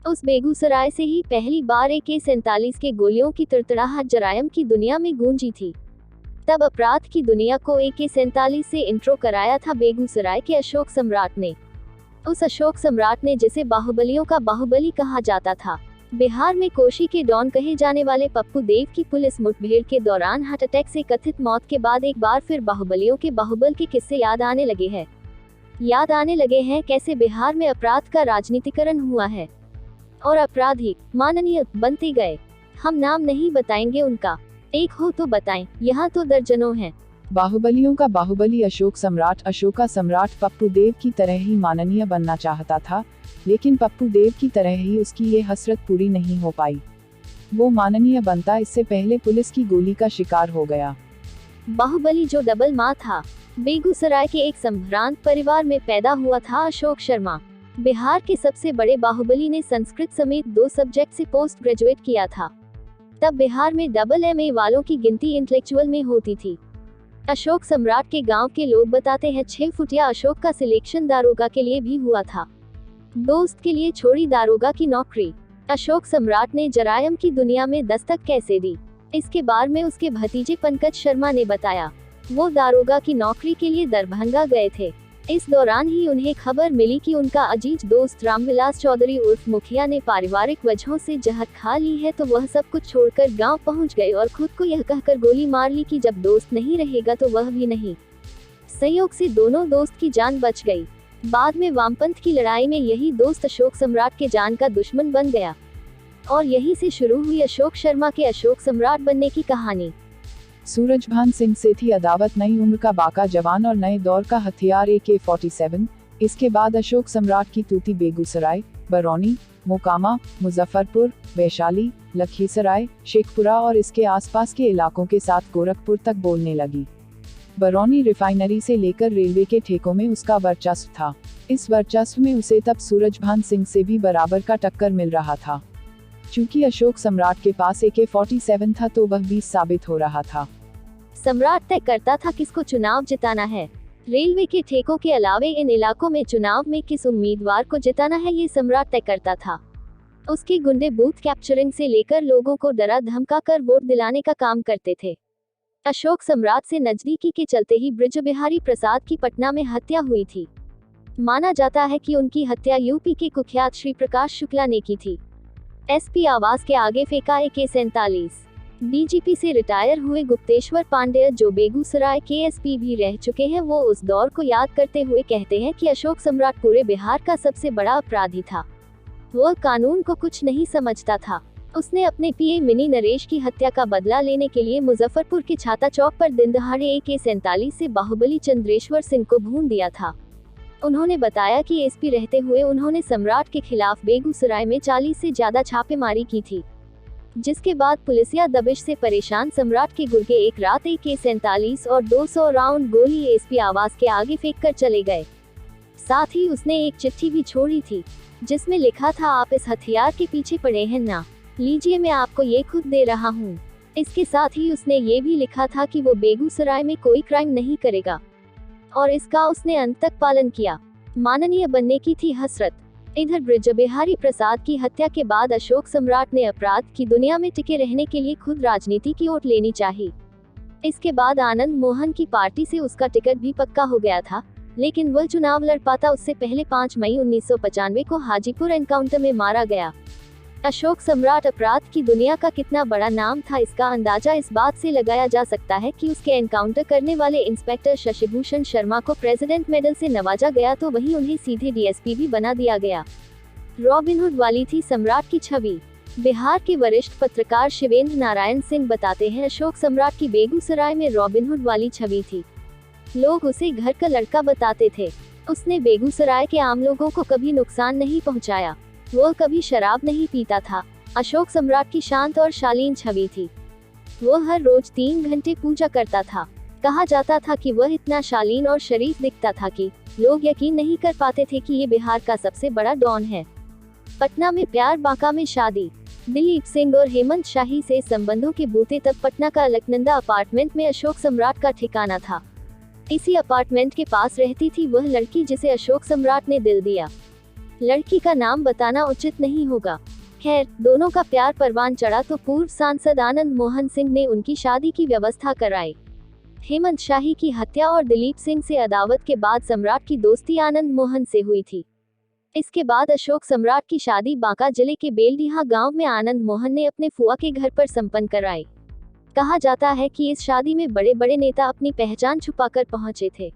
उस बेगूसराय से ही पहली बार AK-47 के गोलियों की तड़तड़ाहट जरायम की दुनिया में गूंजी थी। तब अपराध की दुनिया को AK-47 से इंट्रो कराया था बेगूसराय के अशोक सम्राट ने। उस अशोक सम्राट ने जिसे बाहुबलियों का बाहुबली कहा जाता था। बिहार में कोशी के डॉन कहे जाने वाले पप्पू देव की पुलिस मुठभेड़ के दौरान हार्ट अटैक से कथित मौत के बाद एक बार फिर बाहुबलियों के बाहुबल के किस्से याद आने लगे हैं कैसे बिहार में अपराध का राजनीतिकरण हुआ है और अपराधी माननीय बनते गए। हम नाम नहीं बताएंगे उनका, एक हो तो बताएं, यहाँ तो दर्जनों हैं। बाहुबलियों का बाहुबली अशोक सम्राट अशोका सम्राट पप्पू देव की तरह ही माननीय बनना चाहता था, लेकिन पप्पू देव की तरह ही उसकी ये हसरत पूरी नहीं हो पाई। वो माननीय बनता इससे पहले पुलिस की गोली का शिकार हो गया। बाहुबली जो डबल माँ था। बेगूसराय के एक संभ्रांत परिवार में पैदा हुआ था अशोक शर्मा। बिहार के सबसे बड़े बाहुबली ने संस्कृत समेत 2 सब्जेक्ट से पोस्ट ग्रेजुएट किया था। तब बिहार में डबल MA वालों की गिनती इंटेलेक्चुअल में होती थी। अशोक सम्राट के गांव के लोग बताते हैं 6 फुटिया अशोक का सिलेक्शन दारोगा के लिए भी हुआ था। दोस्त के लिए छोड़ी दारोगा की नौकरी। अशोक सम्राट ने जरायम की दुनिया में दस्तक कैसे दी, इसके बारे में उसके भतीजे पंकज शर्मा ने बताया। वो दारोगा की नौकरी के लिए दरभंगा गए थे। इस दौरान ही उन्हें खबर मिली कि उनका अजीज दोस्त रामविलास चौधरी उर्फ मुखिया ने पारिवारिक वजहों से जहर खा ली है, तो वह सब कुछ छोड़कर गांव पहुंच गए और खुद को यह कहकर गोली मार ली कि जब दोस्त नहीं रहेगा तो वह भी नहीं। संयोग से दोनों दोस्त की जान बच गई। बाद में वामपंथ की लड़ाई में यही दोस्त अशोक सम्राट के जान का दुश्मन बन गया और यहीं से शुरू हुई अशोक शर्मा के अशोक सम्राट बनने की कहानी। सूरजभान सिंह से थी अदावत, नई उम्र का बाका जवान और नए दौर का हथियार AK-47। इसके बाद अशोक सम्राट की तूती बेगूसराय, बरौनी, मोकामा, मुजफ्फरपुर, वैशाली, लखीसराय, शेखपुरा और इसके आसपास के इलाकों के साथ गोरखपुर तक बोलने लगी। बरौनी रिफाइनरी से लेकर रेलवे के ठेकों में उसका वर्चस्व था। इस वर्चस्व में उसे तब सूरजभान सिंह से भी बराबर का टक्कर मिल रहा था। चूंकि अशोक सम्राट के पास AK-47 था तो वह 20 साबित हो रहा था। सम्राट तय करता था किसको चुनाव जिताना है। रेलवे के ठेकों के अलावे इन इलाकों में चुनाव में किस उम्मीदवार को जिताना है ये सम्राट तय करता था। उसके गुंडे बूथ कैप्चरिंग से लेकर लोगों को डरा धमका कर वोट दिलाने का काम करते थे। अशोक सम्राट से नजदीकी के चलते ही बृजबिहारी प्रसाद की पटना में हत्या हुई थी। माना जाता है कि उनकी हत्या UP के कुख्यात श्री प्रकाश शुक्ला ने की थी। SP आवास के आगे फेंका AK-47। DGP से रिटायर हुए गुप्तेश्वर पांडेय जो बेगूसराय के SP भी रह चुके हैं, वो उस दौर को याद करते हुए कहते हैं कि अशोक सम्राट पूरे बिहार का सबसे बड़ा अपराधी था। वह कानून को कुछ नहीं समझता था। उसने अपने PA मिनी नरेश की हत्या का बदला लेने के लिए मुजफ्फरपुर के छाता चौक पर दिन दहाड़े AK-47 से बाहुबली चंद्रेश्वर सिंह को भून दिया था। उन्होंने बताया कि SP रहते हुए उन्होंने सम्राट के खिलाफ बेगूसराय में 40 से ज्यादा छापेमारी की थी, जिसके बाद पुलिसिया दबिश से परेशान सम्राट के गुर्गे एक रात AK-47 और 200 राउंड गोली SP आवास के आगे फेंक कर चले गए। साथ ही उसने एक चिट्ठी भी छोड़ी थी जिसमें लिखा था, आप इस हथियार के पीछे पड़े हैं ना, लीजिए मैं आपको ये खुद दे रहा हूँ। इसके साथ ही उसने ये भी लिखा था कि वो बेगूसराय में कोई क्राइम नहीं करेगा और इसका उसने अंत तक पालन किया। माननीय बनने की थी हसरत। इधर बृजबिहारी प्रसाद की हत्या के बाद अशोक सम्राट ने अपराध की दुनिया में टिके रहने के लिए खुद राजनीति की ओट लेनी चाहिए। इसके बाद आनंद मोहन की पार्टी से उसका टिकट भी पक्का हो गया था, लेकिन वह चुनाव लड़ पाता उससे पहले 5 मई 1995 को हाजीपुर एनकाउंटर में मारा गया। अशोक सम्राट अपराध की दुनिया का कितना बड़ा नाम था, इसका अंदाजा इस बात से लगाया जा सकता है कि उसके एनकाउंटर करने वाले इंस्पेक्टर शशिभूषण शर्मा को प्रेसिडेंट मेडल से नवाजा गया तो वहीं उन्हें सीधे DSP भी बना दिया गया। रॉबिनहुड वाली थी सम्राट की छवि। बिहार के वरिष्ठ पत्रकार शिवेंद्र नारायण सिंह बताते हैं, अशोक सम्राट की बेगूसराय में रॉबिनहुड वाली छवि थी। लोग उसे घर का लड़का बताते थे। उसने बेगूसराय के आम लोगों को कभी नुकसान नहीं पहुंचाया। वह कभी शराब नहीं पीता था। अशोक सम्राट की शांत और शालीन छवि थी। वह हर रोज 3 घंटे पूजा करता था। कहा जाता था कि वह इतना शालीन और शरीफ दिखता था कि लोग यकीन नहीं कर पाते थे कि ये बिहार का सबसे बड़ा डॉन है। पटना में प्यार, बांका में शादी। दिलीप सिंह और हेमंत शाही से संबंधों के बूते तब पटना का अलकनंदा अपार्टमेंट में अशोक सम्राट का ठिकाना था। इसी अपार्टमेंट के पास रहती थी वह लड़की जिसे अशोक सम्राट ने दिल दिया। लड़की का नाम बताना उचित नहीं होगा। खैर, दोनों का प्यार परवान चढ़ा तो पूर्व सांसद आनंद मोहन सिंह ने उनकी शादी की व्यवस्था कराई। हेमंत शाही की हत्या और दिलीप सिंह से अदावत के बाद सम्राट की दोस्ती आनंद मोहन से हुई थी। इसके बाद अशोक सम्राट की शादी बांका जिले के बेलडीहा गांव में आनंद मोहन ने अपने फुआ के घर पर संपन्न कराई। कहा जाता है कि इस शादी में बड़े बड़े नेता अपनी पहचान छुपाकर पहुंचे थे।